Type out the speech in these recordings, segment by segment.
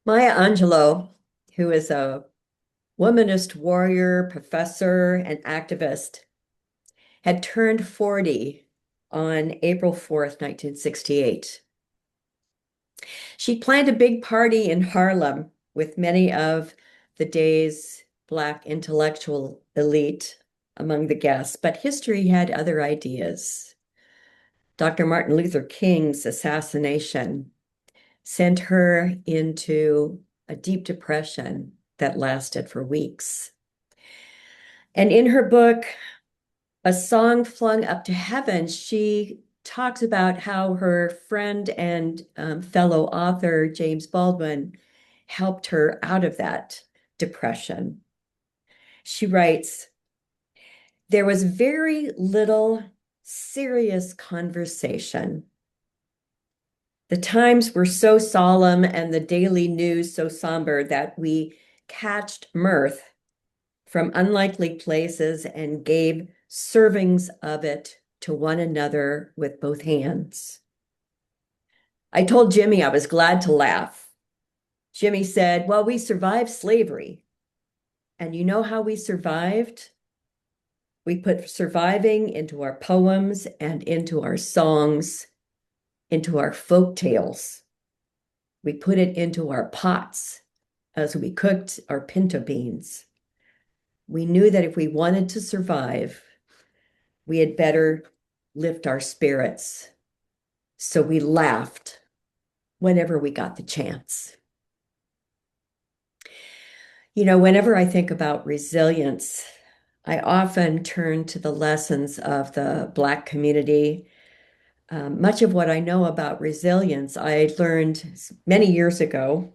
Maya Angelou, who is a womanist warrior, professor, and activist, had turned 40 on April 4th, 1968. She planned a big party in Harlem with many of the day's Black intellectual elite among the guests, but history had other ideas. Dr. Martin Luther King's assassination sent her into a deep depression that lasted for weeks. And in her book, A Song Flung Up to Heaven, she talks about how her friend and fellow author, James Baldwin, helped her out of that depression. She writes, there was very little serious conversation. The times were so solemn and the daily news so somber that we catched mirth from unlikely places and gave servings of it to one another with both hands. I told Jimmy I was glad to laugh. Jimmy said, well, we survived slavery. And you know how we survived? We put surviving into our poems and into our songs, into our folk tales. We put it into our pots as we cooked our pinto beans. We knew that if we wanted to survive, we had better lift our spirits. So we laughed whenever we got the chance. You know, whenever I think about resilience, I often turn to the lessons of the Black community. Much of what I know about resilience, I learned many years ago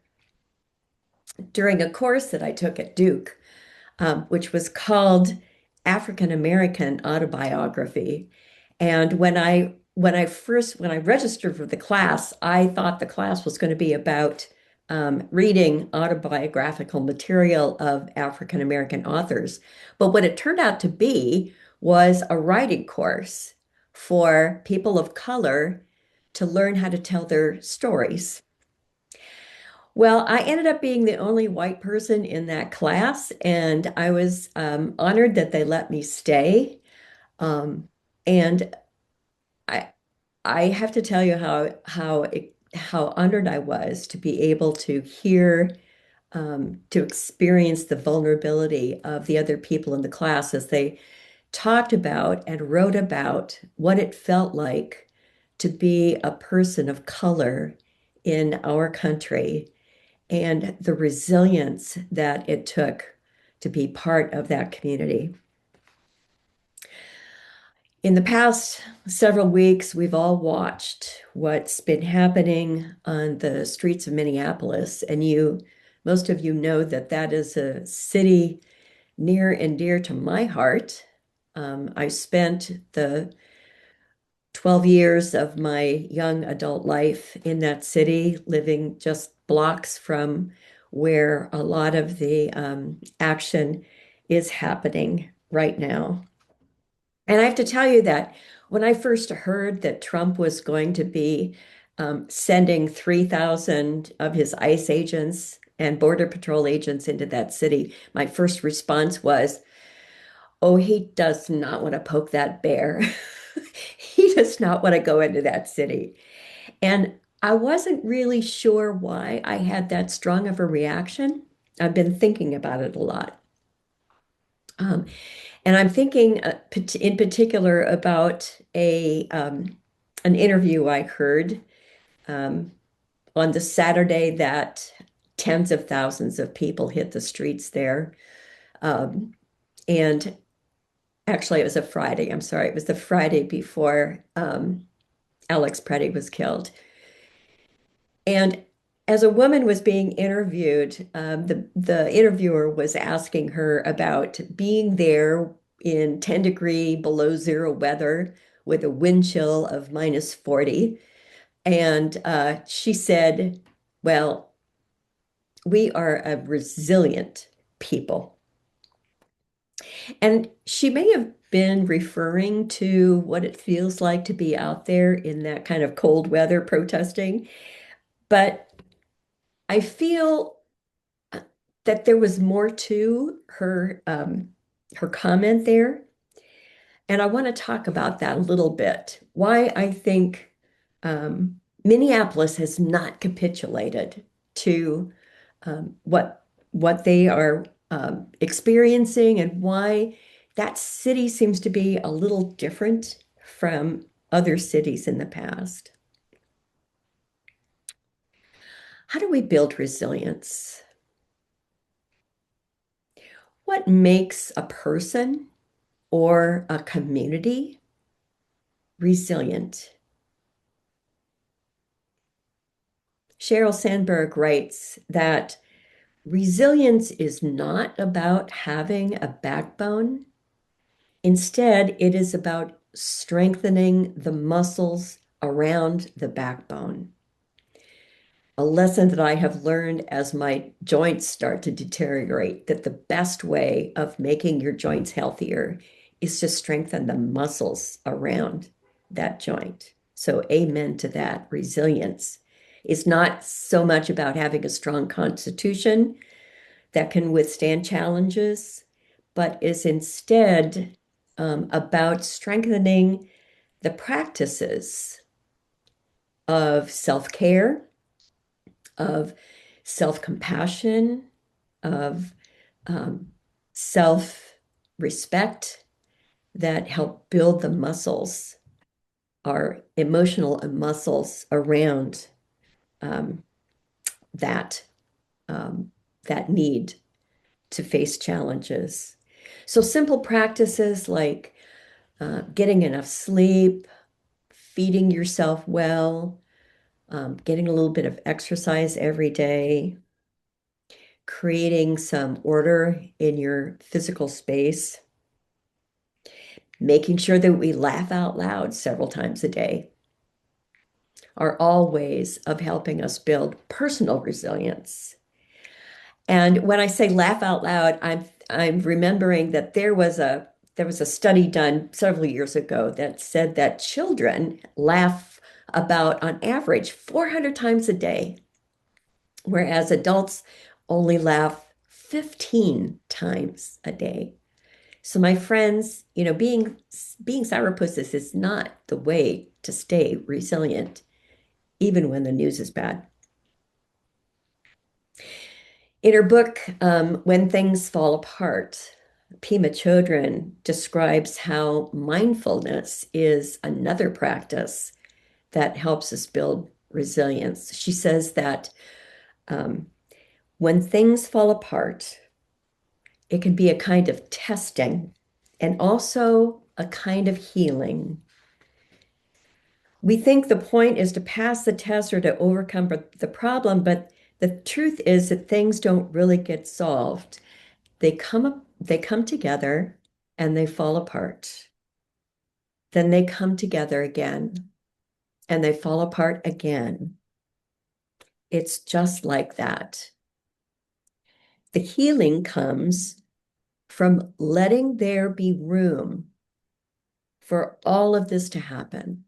during a course that I took at Duke, which was called African American Autobiography. And when I registered for the class, I thought the class was going to be about reading autobiographical material of African American authors. But what it turned out to be was a writing course for people of color to learn how to tell their stories. Well, I ended up being the only white person in that class, and I was honored that they let me stay. Um, and I I have to tell you how honored I was to be able to hear to experience the vulnerability of the other people in the class as they talked about and wrote about what it felt like to be a person of color in our country and the resilience that it took to be part of that community. In the past several weeks, we've all watched what's been happening on the streets of Minneapolis, and most of you know that that is a city near and dear to my heart. I spent the 12 years of my young adult life in that city, living just blocks from where a lot of the action is happening right now. And I have to tell you that when I first heard that Trump was going to be sending 3,000 of his ICE agents and Border Patrol agents into that city, my first response was, oh, he does not want to poke that bear. He does not want to go into that city. And I wasn't really sure why I had that strong of a reaction. I've been thinking about it a lot. Um, and I'm thinking in particular about an interview I heard um, on the Saturday that tens of thousands of people hit the streets there. Um, and actually, it was a Friday. I'm sorry. It was the Friday before Alex Preddy was killed. And as a woman was being interviewed, the interviewer was asking her about being there in 10-degree below zero weather with a wind chill of -40. And she said, well, we are a resilient people. And she may have been referring to what it feels like to be out there in that kind of cold weather protesting. But I feel that there was more to her comment there. And I want to talk about that a little bit. Why I think Minneapolis has not capitulated to what they are experiencing, and why that city seems to be a little different from other cities in the past. How do we build resilience? What makes a person or a community resilient? Sheryl Sandberg writes that resilience is not about having a backbone. Instead, it is about strengthening the muscles around the backbone. A lesson that I have learned as my joints start to deteriorate, that the best way of making your joints healthier is to strengthen the muscles around that joint. So, amen to that. Resilience is not so much about having a strong constitution that can withstand challenges, but is instead about strengthening the practices of self-care, of self-compassion, of um, self-respect that help build the muscles, our emotional muscles around um, that um, that need to face challenges. So simple practices like getting enough sleep, feeding yourself well, getting a little bit of exercise every day, creating some order in your physical space, making sure that we laugh out loud several times a day are all ways of helping us build personal resilience. And when I say laugh out loud, I'm remembering that there was a study done several years ago that said that children laugh about on average 400 times a day, whereas adults only laugh 15 times a day. So my friends, being sourpusses is not the way to stay resilient, even when the news is bad. In her book, When Things Fall Apart, Pima Chodron describes how mindfulness is another practice that helps us build resilience. She says that um, when things fall apart, it can be a kind of testing and also a kind of healing. We think the point is to pass the test or to overcome the problem, but the truth is that things don't really get solved. They come together and they fall apart. Then they come together again and they fall apart again. It's just like that. The healing comes from letting there be room for all of this to happen.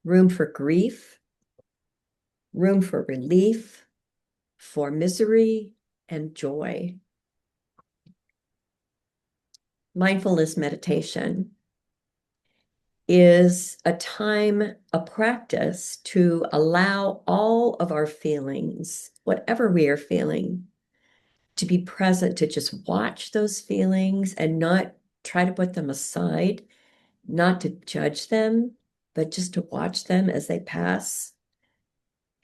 Room for grief, room for relief, for misery and joy. Mindfulness meditation is a time, a practice to allow all of our feelings, whatever we are feeling, to be present, to just watch those feelings and not try to put them aside, not to judge them, but just to watch them as they pass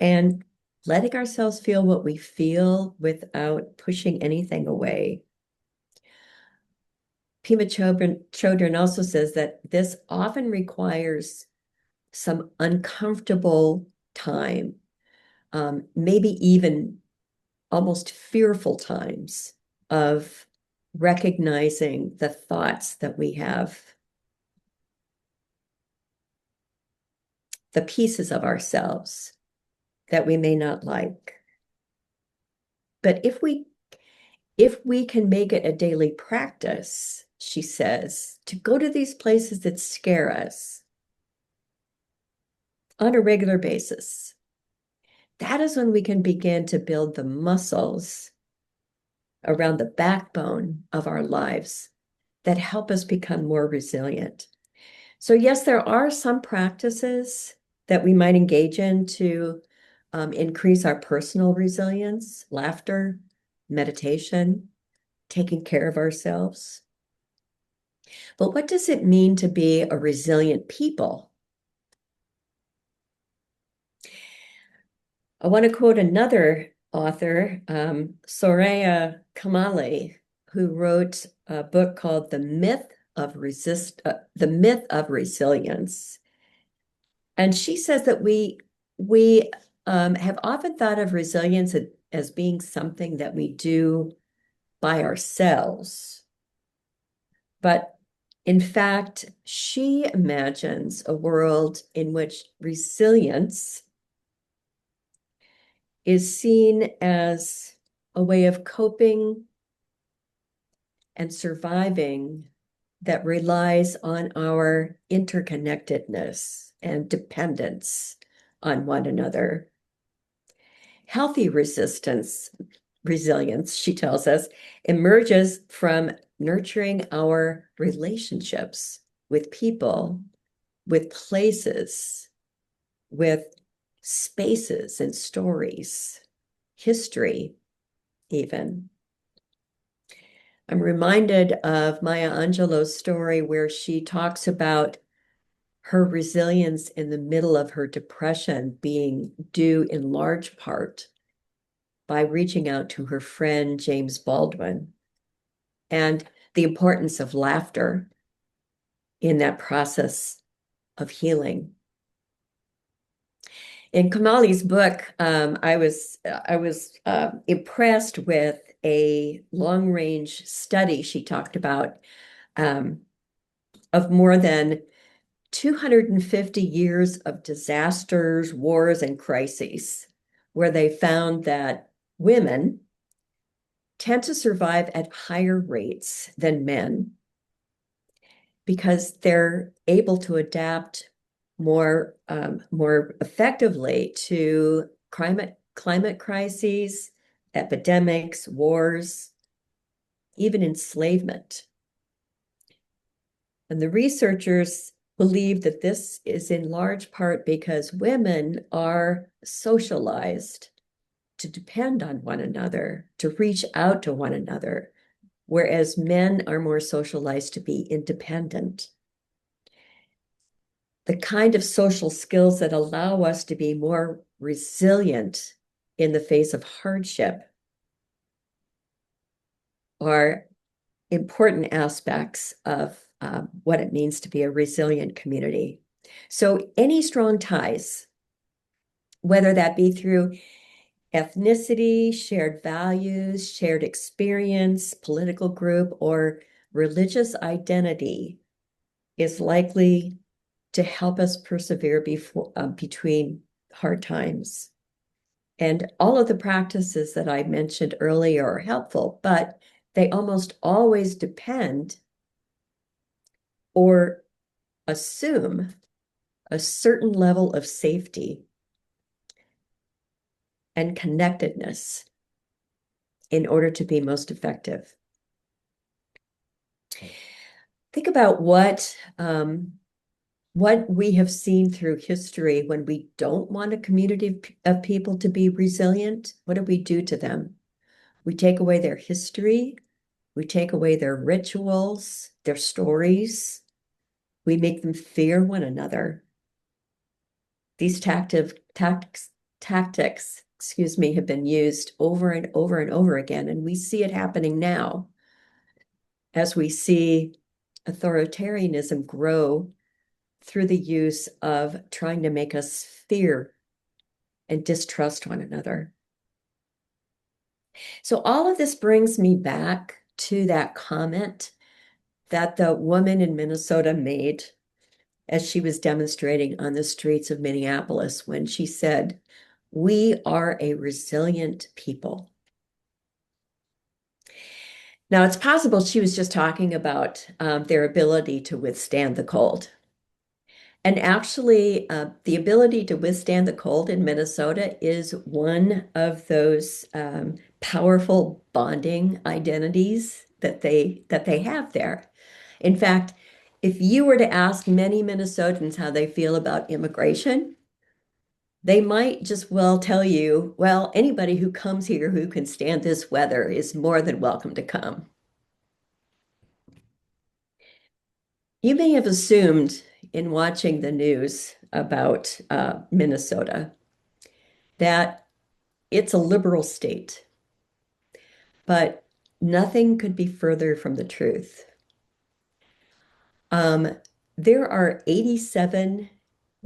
and letting ourselves feel what we feel without pushing anything away. Pima Chodron also says that this often requires some uncomfortable time, maybe even almost fearful times of recognizing the thoughts that we have, the pieces of ourselves that we may not like. But if we can make it a daily practice, she says, to go to these places that scare us on a regular basis, that is when we can begin to build the muscles around the backbone of our lives that help us become more resilient. So, yes, there are some practices that we might engage in to increase our personal resilience, laughter, meditation, taking care of ourselves. But what does it mean to be a resilient people? I want to quote another author, Soraya Kamali, who wrote a book called The Myth of Resilience. And she says that we have often thought of resilience as being something that we do by ourselves. But in fact, she imagines a world in which resilience is seen as a way of coping and surviving that relies on our interconnectedness and dependence on one another. Healthy resilience, she tells us, emerges from nurturing our relationships with people, with places, with spaces and stories, history, even. I'm reminded of Maya Angelou's story where she talks about her resilience in the middle of her depression being due in large part by reaching out to her friend James Baldwin and the importance of laughter in that process of healing. In Kamali's book, I was impressed with a long-range study she talked about um, of more than 250 years of disasters, wars, and crises, where they found that women tend to survive at higher rates than men because they're able to adapt more effectively to climate crises, epidemics, wars, even enslavement. And the researchers believe that this is in large part because women are socialized to depend on one another, to reach out to one another, whereas men are more socialized to be independent. The kind of social skills that allow us to be more resilient in the face of hardship are important aspects of what it means to be a resilient community. So any strong ties, whether that be through ethnicity, shared values, shared experience, political group, or religious identity, is likely to help us persevere between hard times. And all of the practices that I mentioned earlier are helpful, but they almost always depend or assume a certain level of safety and connectedness in order to be most effective. Think about what we have seen through history when we don't want a community of people to be resilient. What do we do to them? We take away their history. We take away their rituals, their stories. We make them fear one another. These tactics, have been used over and over and over again, and we see it happening now as we see authoritarianism grow through the use of trying to make us fear and distrust one another. So all of this brings me back to that comment that the woman in Minnesota made as she was demonstrating on the streets of Minneapolis when she said, "We are a resilient people." Now, it's possible she was just talking about their ability to withstand the cold. And actually, the ability to withstand the cold in Minnesota is one of those powerful bonding identities that they have there. In fact, if you were to ask many Minnesotans how they feel about immigration, they might just well tell you, well, anybody who comes here who can stand this weather is more than welcome to come. You may have assumed in watching the news about Minnesota that it's a liberal state, but nothing could be further from the truth. Um, there are 87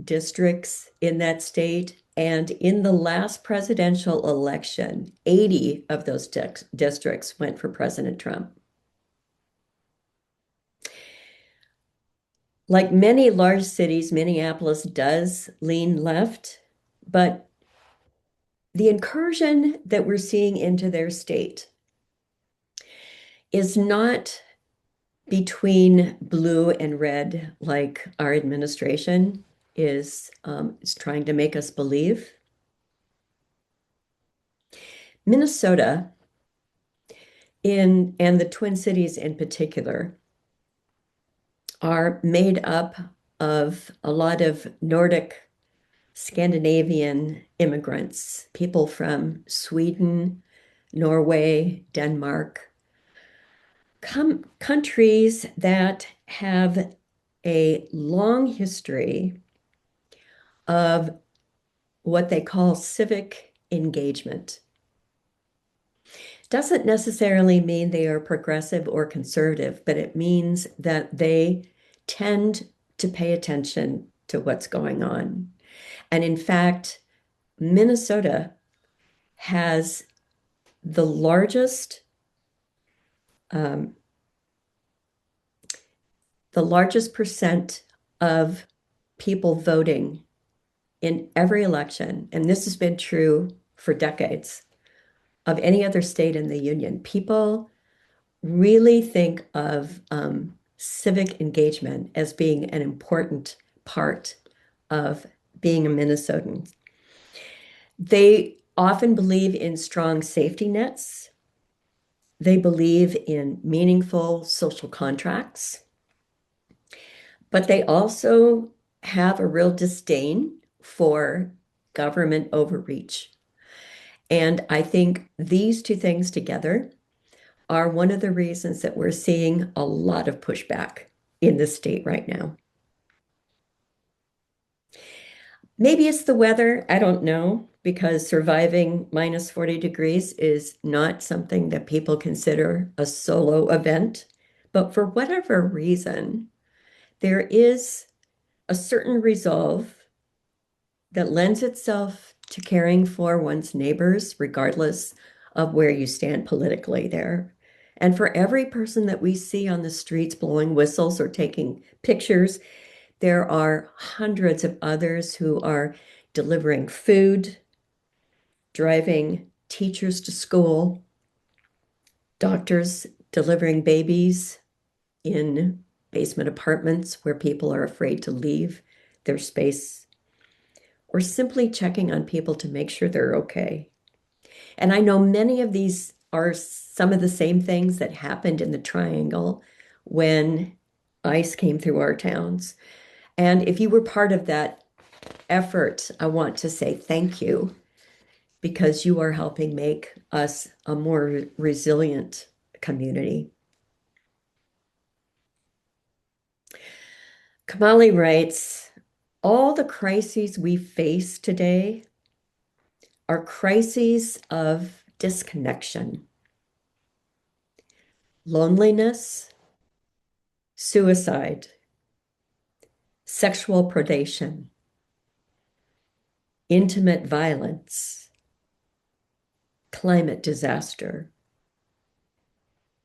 districts in that state, and in the last presidential election, 80 of those districts went for President Trump. Like many large cities, Minneapolis does lean left, but the incursion that we're seeing into their state is not between blue and red like our administration is trying to make us believe. Minnesota and the Twin Cities in particular are made up of a lot of Nordic Scandinavian immigrants, people from Sweden, Norway, Denmark, countries that have a long history of what they call civic engagement. Doesn't necessarily mean they are progressive or conservative, but it means that they tend to pay attention to what's going on. And in fact, Minnesota has the um, largest percent of people voting in every election, and this has been true for decades, of any other state in the union. People really think of civic engagement as being an important part of being a Minnesotan. They often believe in strong safety nets. They believe in meaningful social contracts, but they also have a real disdain for government overreach. And I think these two things together are one of the reasons that we're seeing a lot of pushback in the state right now. Maybe it's the weather, I don't know, because surviving minus 40 degrees is not something that people consider a solo event. But for whatever reason, there is a certain resolve that lends itself to caring for one's neighbors, regardless of where you stand politically there. And for every person that we see on the streets blowing whistles or taking pictures, there are hundreds of others who are delivering food, driving teachers to school, doctors delivering babies in basement apartments where people are afraid to leave their space, or simply checking on people to make sure they're okay. And I know many of these are some of the same things that happened in the Triangle when ICE came through our towns. And if you were part of that effort, I want to say thank you because you are helping make us a more resilient community. Kamali writes, all the crises we face today are crises of disconnection, loneliness, suicide, sexual predation, intimate violence, climate disaster,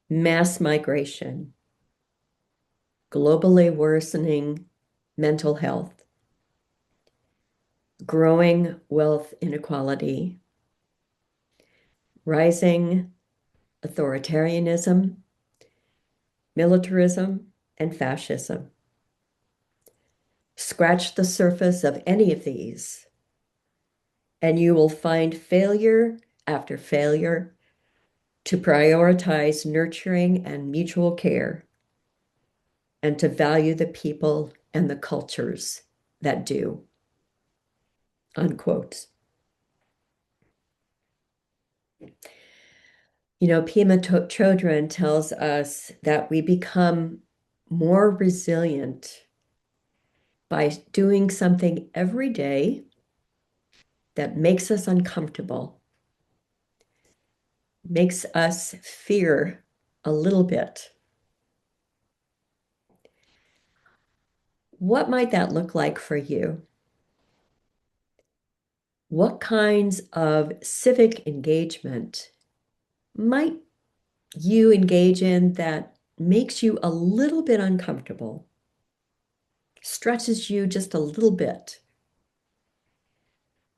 mass migration, globally worsening mental health, growing wealth inequality, rising authoritarianism, militarism, and fascism, scratch the surface of any of these, and you will find failure after failure to prioritize nurturing and mutual care and to value the people and the cultures that do. Unquote. You know, Pema Chodron tells us that we become more resilient by doing something every day that makes us uncomfortable, makes us fear a little bit. What might that look like for you? What kinds of civic engagement might you engage in that makes you a little bit uncomfortable, stretches you just a little bit?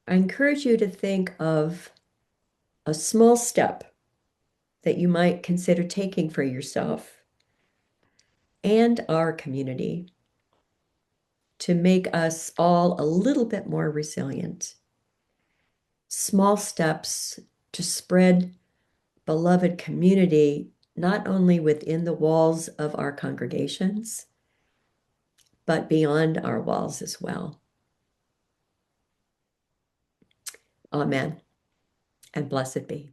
I encourage you to think of a small step that you might consider taking for yourself and our community to make us all a little bit more resilient. Small steps to spread beloved community, not only within the walls of our congregations, but beyond our walls as well. Amen, and blessed be.